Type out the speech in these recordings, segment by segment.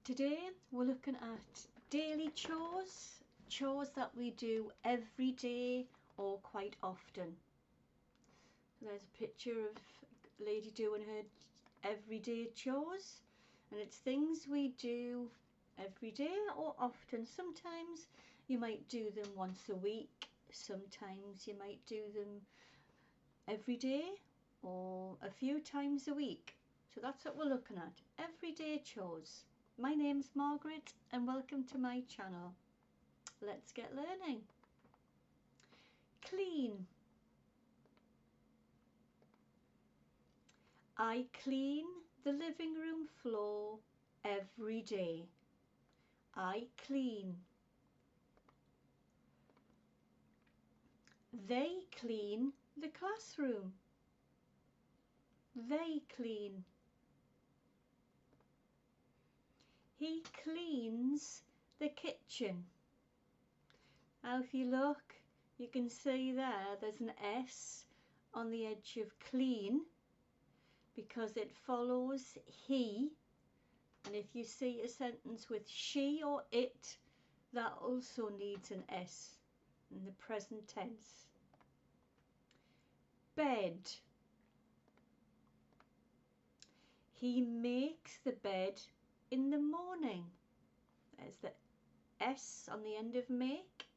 Today we're looking at daily chores, chores that we do every day or quite often. So there's a picture of a lady doing her everyday chores, and it's things we do every day or often. Sometimes you might do them once a week, sometimes you might do them every day or a few times a week. So that's what we're looking at, everyday chores. My name's Margaret and welcome to my channel. Let's get learning. Clean. I clean the living room floor every day. I clean. They clean the classroom. They clean. He cleans the kitchen. Now if you look, you can see there's an S on the edge of clean because it follows he, and if you see a sentence with she or it, that also needs an S in the present tense. Bed. He makes the bed in the morning. There's the S on the end of make.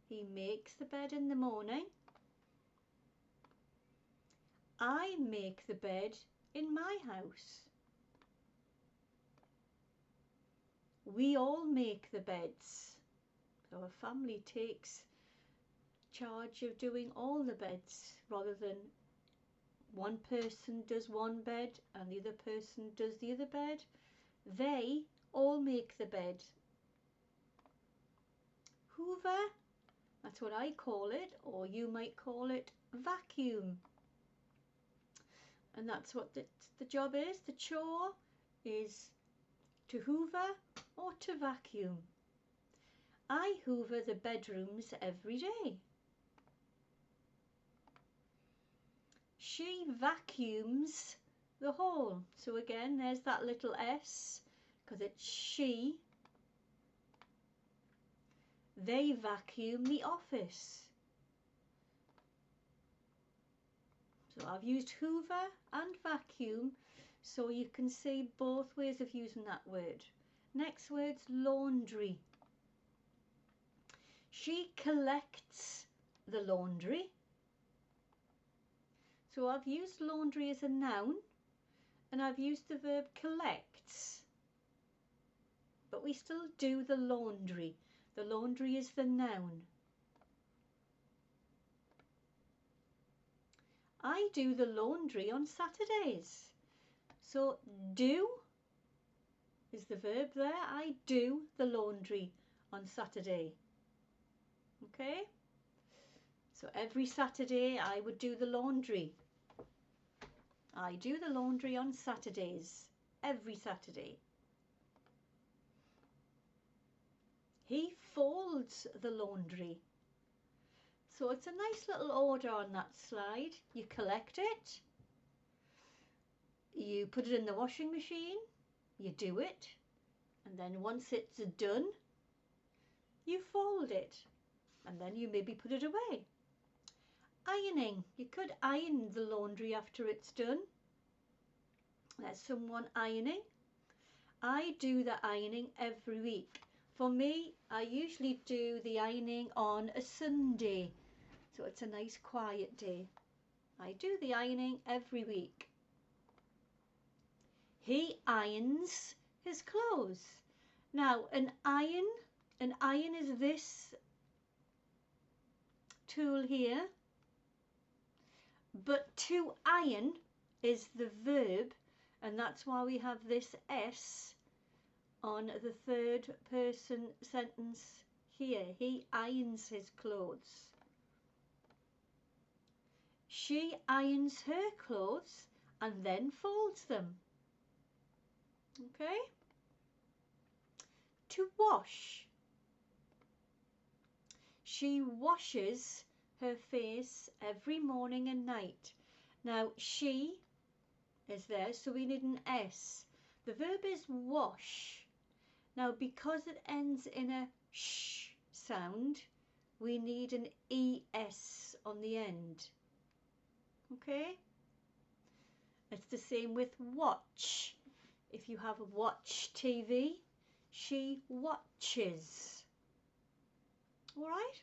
He makes the bed in the morning. I make the bed in my house. We all make the beds. So a family takes charge of doing all the beds rather than one person does one bed and the other person does the other bed. They all make the bed. Hoover, that's what I call it, or you might call it vacuum. And that's what the job is. The chore is to hoover or to vacuum. I hoover the bedrooms every day. She vacuums the hall. So again, there's that little S because it's she. They vacuum the office. So I've used hoover and vacuum so you can see both ways of using that word. Next word's laundry. She collects the laundry. So I've used laundry as a noun and I've used the verb collects. But we still do the laundry. The laundry is the noun. I do the laundry on Saturdays. So do is the verb there. I do the laundry on Saturday. Okay? So every Saturday I would do the laundry. I do the laundry on Saturdays. Every Saturday. He folds the laundry. So it's a nice little order on that slide. You collect it, you put it in the washing machine, you do it, and then once it's done, you fold it, and then you maybe put it away. Ironing. You could iron the laundry after it's done. There's someone ironing. I do the ironing every week. For me, I usually do the ironing on a Sunday. So it's a nice quiet day. I do the ironing every week. He irons his clothes. Now an iron is this tool here. But to iron is the verb, and that's why we have this S on the third person sentence here. He irons his clothes. She irons her clothes and then folds them. Okay? To wash. She washes her face every morning and night. Now she is there, so we need an S. The verb is wash. Now, because it ends in a sh sound, we need an ES on the end. Okay? It's the same with watch. If you have a watch TV, she watches. All right?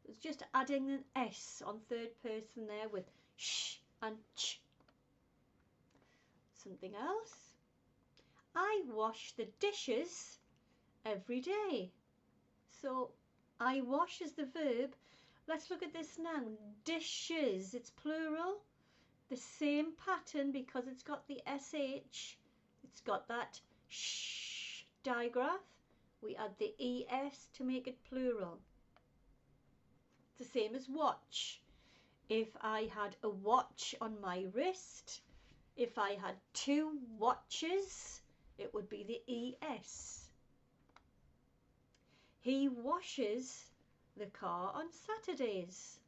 It's just adding an S on third person there with sh and ch. Something else. I wash the dishes every day. So I wash is the verb. Let's look at this now. Dishes, it's plural. The same pattern because it's got the SH. It's got that sh digraph. We add the ES to make it plural. It's the same as watch. If I had a watch on my wrist, if I had 2 watches, it would be the ES. He washes the car on Saturdays.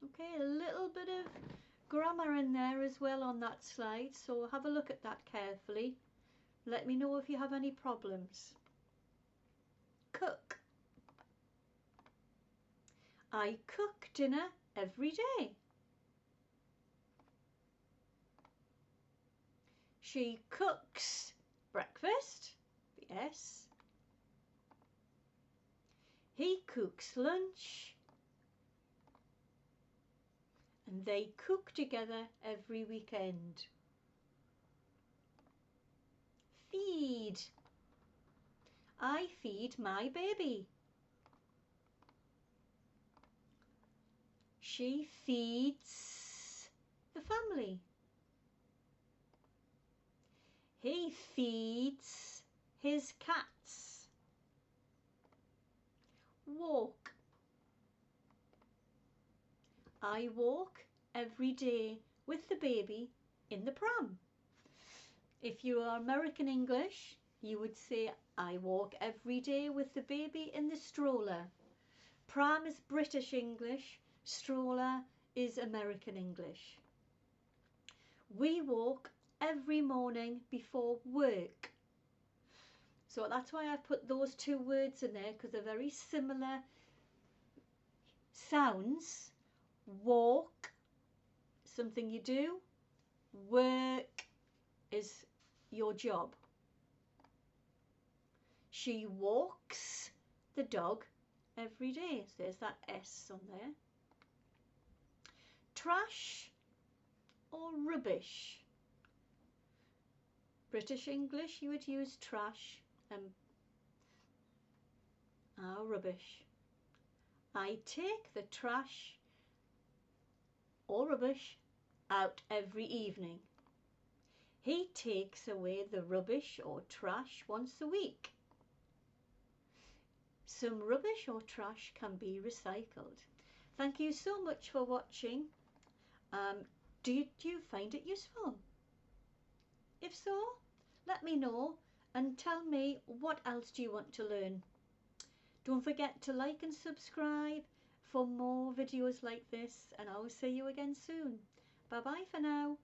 Okay, a little bit of grammar in there as well on that slide, so have a look at that carefully. Let me know if you have any problems. Cook. I cook dinner every day. She cooks breakfast, the S. He cooks lunch. And they cook together every weekend. Feed. I feed my baby. She feeds the family. He feeds his cats. Walk. I walk every day with the baby in the pram. If you are American English, you would say, I walk every day with the baby in the stroller. Pram is British English, stroller is American English. We walk every morning before work. So that's why I put those 2 words in there, because they're very similar sounds. Walk, something you do. Work is your job. She walks the dog every day. So there's that S on there. Trash or rubbish. British English, you would use trash and rubbish. I take the trash or rubbish out every evening. He takes away the rubbish or trash once a week. Some rubbish or trash can be recycled. Thank you so much for watching. Did you find it useful? If so, let me know and tell me what else do you want to learn. Don't forget to like and subscribe for more videos like this, and I'll see you again soon. Bye bye for now.